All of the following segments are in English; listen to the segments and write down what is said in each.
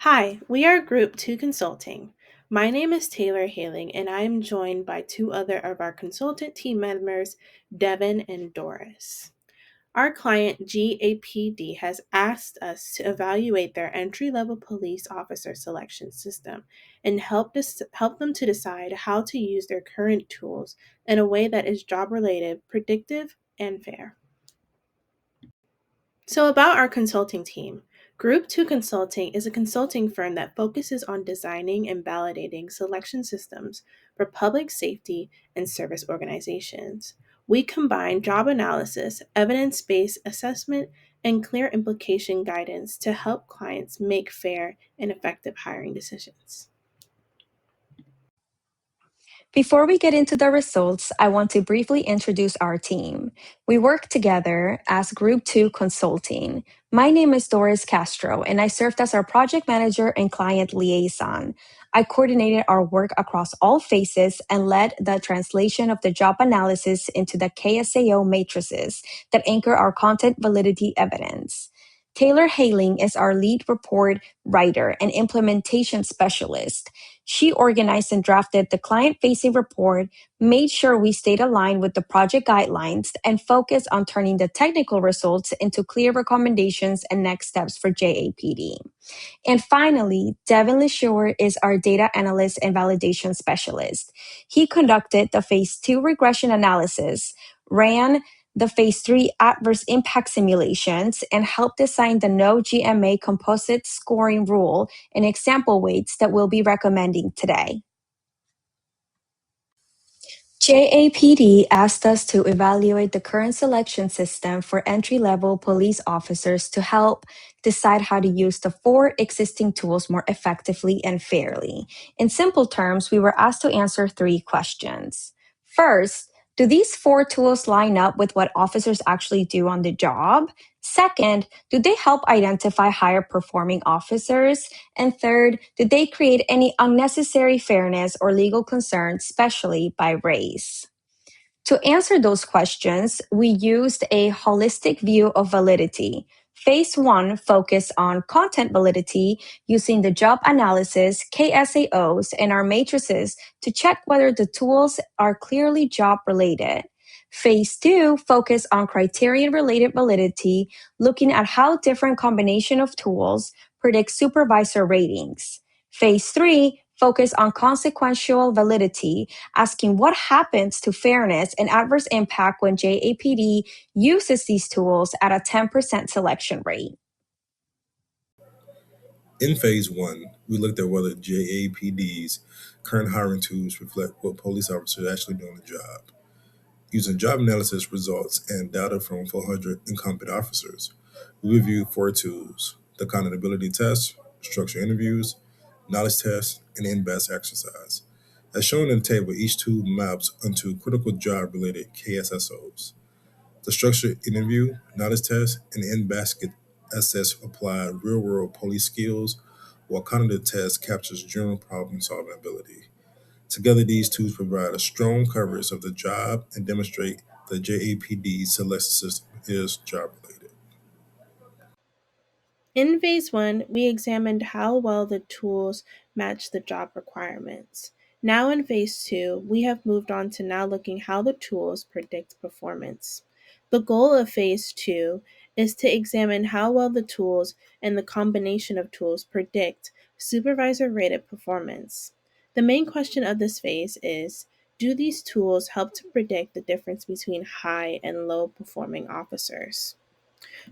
Hi, we are Group 2 Consulting. My name is Taylor Haling, and I am joined by two other of our consultant team members, Devin and Doris. Our client, GAPD, has asked us to evaluate their entry level police officer selection system and help them to decide how to use their current tools in a way that is job related, predictive, and fair. So, about our consulting team, Group 2 Consulting is a consulting firm that focuses on designing and validating selection systems for public safety and service organizations. We combine job analysis, evidence based assessment, and clear implication guidance to help clients make fair and effective hiring decisions. Before we get into the results, I want to briefly introduce our team. We work together as Group 2 Consulting. My name is Doris Castro, and I served as our project manager and client liaison. I coordinated our work across all phases and led the translation of the job analysis into the KSAO matrices that anchor our content validity evidence. Taylor Haling is our lead report writer and implementation specialist. She organized and drafted the client facing report, made sure we stayed aligned with the project guidelines, and focused on turning the technical results into clear recommendations and next steps for JAPD. And finally, Devin LeSure is our data analyst and validation specialist. He conducted the phase 2 regression analysis, ran the phase 3 adverse impact simulations, and helped design the no GMA composite scoring rule and example weights that we'll be recommending today. JAPD asked us to evaluate the current selection system for entry level police officers to help decide how to use the four existing tools more effectively and fairly. In simple terms, we were asked to answer three questions. First, do these four tools line up with what officers actually do on the job? Second, do they help identify higher performing officers? And third, did they create any unnecessary fairness or legal concerns, especially by race? To answer those questions, we used a holistic view of validity. Phase 1 focused on content validity using the job analysis, KSAOs, and our matrices to check whether the tools are clearly job related. Phase 2 focused on criterion related validity, looking at how different combination of tools predict supervisor ratings. Phase 3 focused on consequential validity, asking what happens to fairness and adverse impact when JAPD uses these tools at a 10% selection rate. In phase one, we looked at whether JAPD's current hiring tools reflect what police officers actually do on the job. Using job analysis results and data from 400 incumbent officers, we reviewed four tools: the accountability test, structured interviews, knowledge test, and in-best exercise. As shown in the table, each tool maps onto critical job-related KSSOs. The structured interview, knowledge test, and in-basket assess applied real-world police skills, while cognitive test captures general problem-solving ability. Together, these tools provide a strong coverage of the job and demonstrate that JAPD selection system is job-related. In phase one, we examined how well the tools match the job requirements. Now in phase two, we have moved on to now looking how the tools predict performance. The goal of phase two is to examine how well the tools and the combination of tools predict supervisor rated performance. The main question of this phase is, do these tools help to predict the difference between high and low performing officers?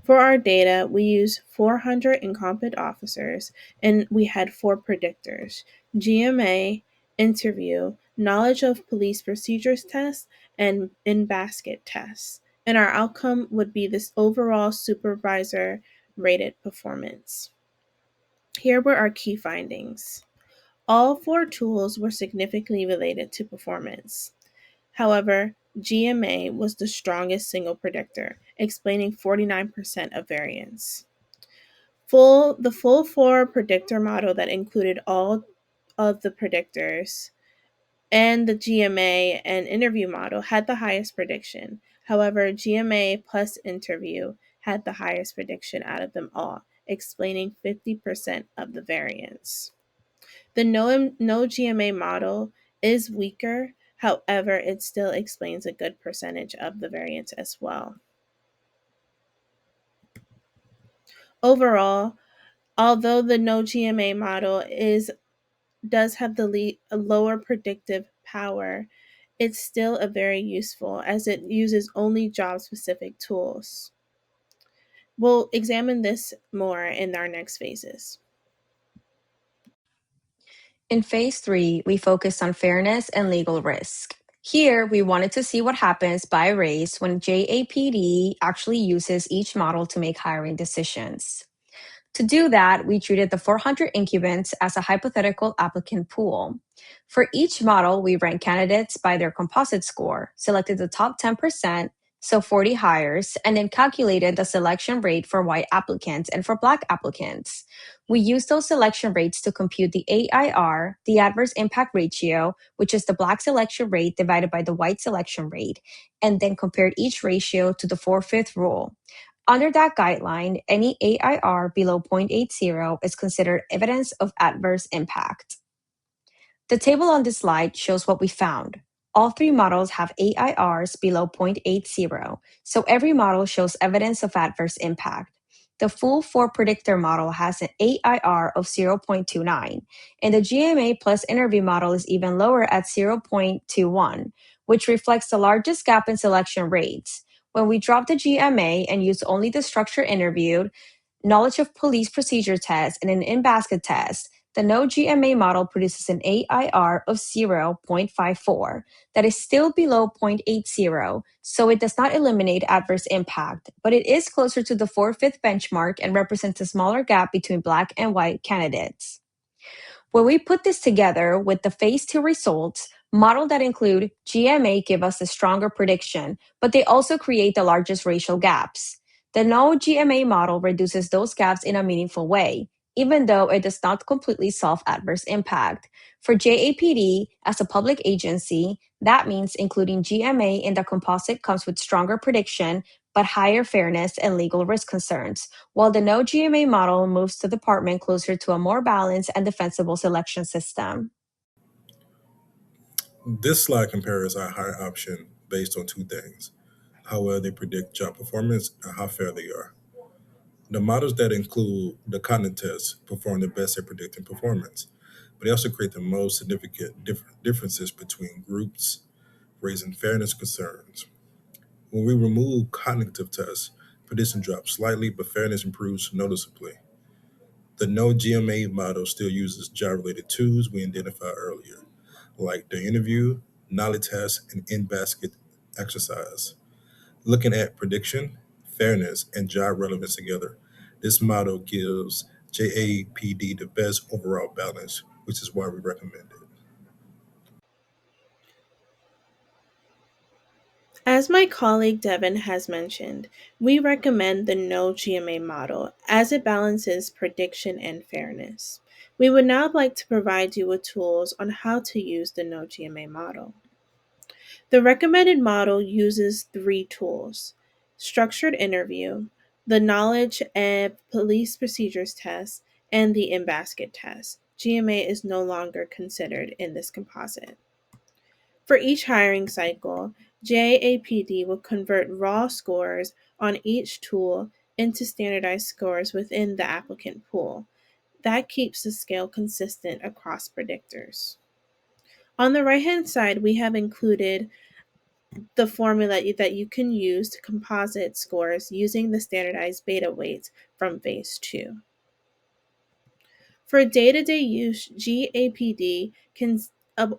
For our data, we used 400 incompetent officers and we had four predictors: GMA, interview, knowledge of police procedures test, and in basket tests. And our outcome would be this overall supervisor rated performance. Here were our key findings. All four tools were significantly related to performance. However, GMA was the strongest single predictor, explaining 49% of variance. The full four predictor model that included all of the predictors and the GMA and interview model had the highest prediction. However, GMA plus interview had the highest prediction out of them all, explaining 50% of the variance. The no GMA model is weaker, however, it still explains a good percentage of the variance as well. Overall, although the no GMA model does have a lower predictive power, it's still a very useful as it uses only job specific tools. We'll examine this more in our next phases. In phase 3, we focused on fairness and legal risk. Here, we wanted to see what happens by race when JAPD actually uses each model to make hiring decisions. To do that, we treated the 400 incumbents as a hypothetical applicant pool. For each model, we ranked candidates by their composite score, selected the top 10%, so 40 hires, and then calculated the selection rate for white applicants and for Black applicants. We used those selection rates to compute the AIR, the adverse impact ratio, which is the Black selection rate divided by the white selection rate, and then compared each ratio to the 4/5 rule. Under that guideline, any AIR below 0.80 is considered evidence of adverse impact. The table on this slide shows what we found. All three models have AIRs below 0.80, so every model shows evidence of adverse impact. The full 4 predictor model has an AIR of 0.29, and the GMA plus interview model is even lower at 0.21, which reflects the largest gap in selection rates. When we drop the GMA and use only the structure interviewed, knowledge of police procedure test, and an in-basket test, the no GMA model produces an AIR of 0.54 that is still below 0.80, so it does not eliminate adverse impact, but it is closer to the 4/5 benchmark and represents a smaller gap between Black and white candidates. When we put this together with the phase 2 results, models that include GMA give us a stronger prediction, but they also create the largest racial gaps. The no GMA model reduces those gaps in a meaningful way, even though it does not completely solve adverse impact. For JAPD, as a public agency, that means including GMA in the composite comes with stronger prediction, but higher fairness and legal risk concerns, while the no GMA model moves the department closer to a more balanced and defensible selection system. This slide compares our hire option based on two things: how well they predict job performance and how fair they are. The models that include the cognitive tests perform the best at predicting performance, but they also create the most significant differences between groups, raising fairness concerns. When we remove cognitive tests, prediction drops slightly, but fairness improves noticeably. The no GMA model still uses job related tools we identified earlier, like the interview, knowledge test, and in basket exercise. Looking at prediction, fairness, and job relevance together, this model gives JAPD the best overall balance, which is why we recommend it. As my colleague Devin has mentioned, we recommend the no GMA model as it balances prediction and fairness. We would now like to provide you with tools on how to use the no GMA model. The recommended model uses three tools: structured interview, the knowledge and police procedures test, and the in basket test. GMA is no longer considered in this composite. For each hiring cycle, JAPD will convert raw scores on each tool into standardized scores within the applicant pool. That keeps the scale consistent across predictors. On the right-hand side, we have included the formula that you can use to composite scores using the standardized beta weights from phase 2. For day-to-day use, GAPD can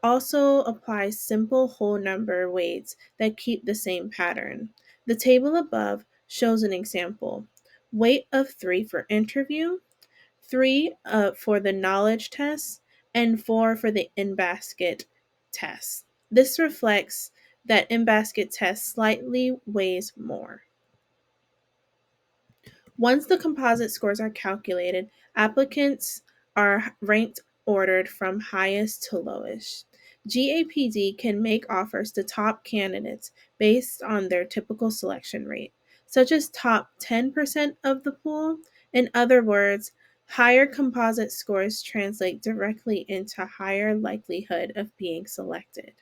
also apply simple whole number weights that keep the same pattern. The table above shows an example. Weight of 3 for interview, 3 for the knowledge test, and 4 for the in-basket test. This reflects that in-basket test slightly weighs more. Once the composite scores are calculated, applicants are ranked ordered from highest to lowest. GAPD can make offers to top candidates based on their typical selection rate, such as top 10% of the pool In other words, higher composite scores translate directly into higher likelihood of being selected.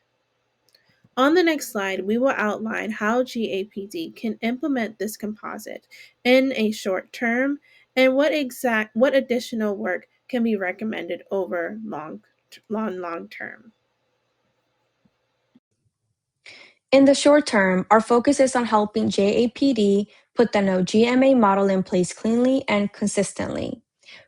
On the next slide, we will outline how GAPD can implement this composite in a short term and what additional work can be recommended over long term. In the short term, our focus is on helping JAPD put the no GMA model in place cleanly and consistently.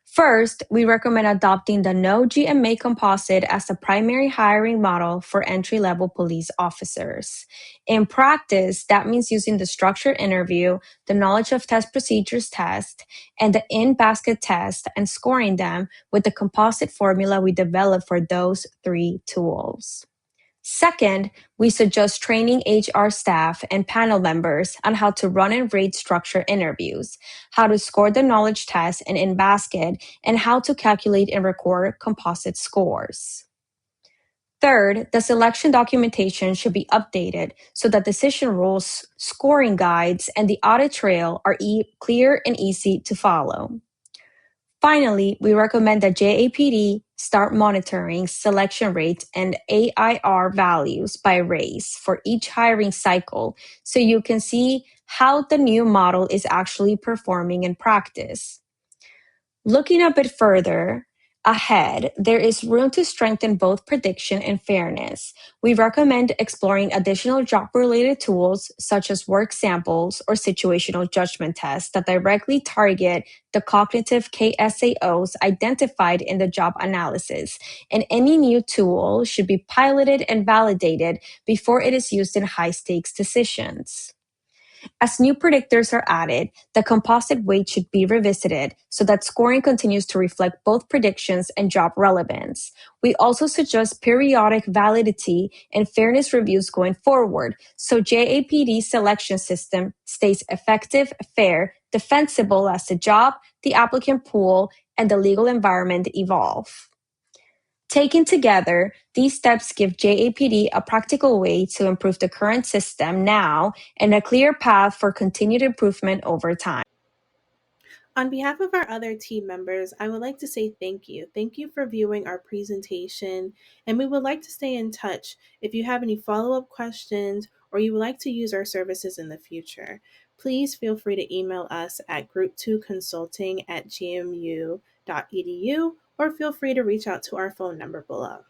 First, we recommend adopting the no GMA composite as the primary hiring model for entry level police officers. In practice, that means using the structured interview, the knowledge of test procedures test, and the in basket test and scoring them with the composite formula we developed for those three tools. Second, we suggest training HR staff and panel members on how to run and rate structured interviews, how to score the knowledge test and in basket, and how to calculate and record composite scores. Third, the selection documentation should be updated so that decision rules, scoring guides, and the audit trail are clear and easy to follow. Finally, we recommend that JAPD start monitoring selection rates and AIR values by race for each hiring cycle so you can see how the new model is actually performing in practice. Looking a bit further ahead, there is room to strengthen both prediction and fairness. We recommend exploring additional job-related tools such as work samples or situational judgment tests that directly target the cognitive KSAOs identified in the job analysis. And any new tool should be piloted and validated before it is used in high-stakes decisions. As new predictors are added, the composite weight should be revisited so that scoring continues to reflect both predictions and job relevance. We also suggest periodic validity and fairness reviews going forward so JAPD's selection system stays effective, fair, defensible as the job, the applicant pool, and the legal environment evolve. Taken together, these steps give JAPD a practical way to improve the current system now and a clear path for continued improvement over time. On behalf of our other team members, I would like to say thank you. Thank you for viewing our presentation, and we would like to stay in touch if you have any follow-up questions or you would like to use our services in the future. Please feel free to email us at group2consulting@gmu.edu or feel free to reach out to our phone number below.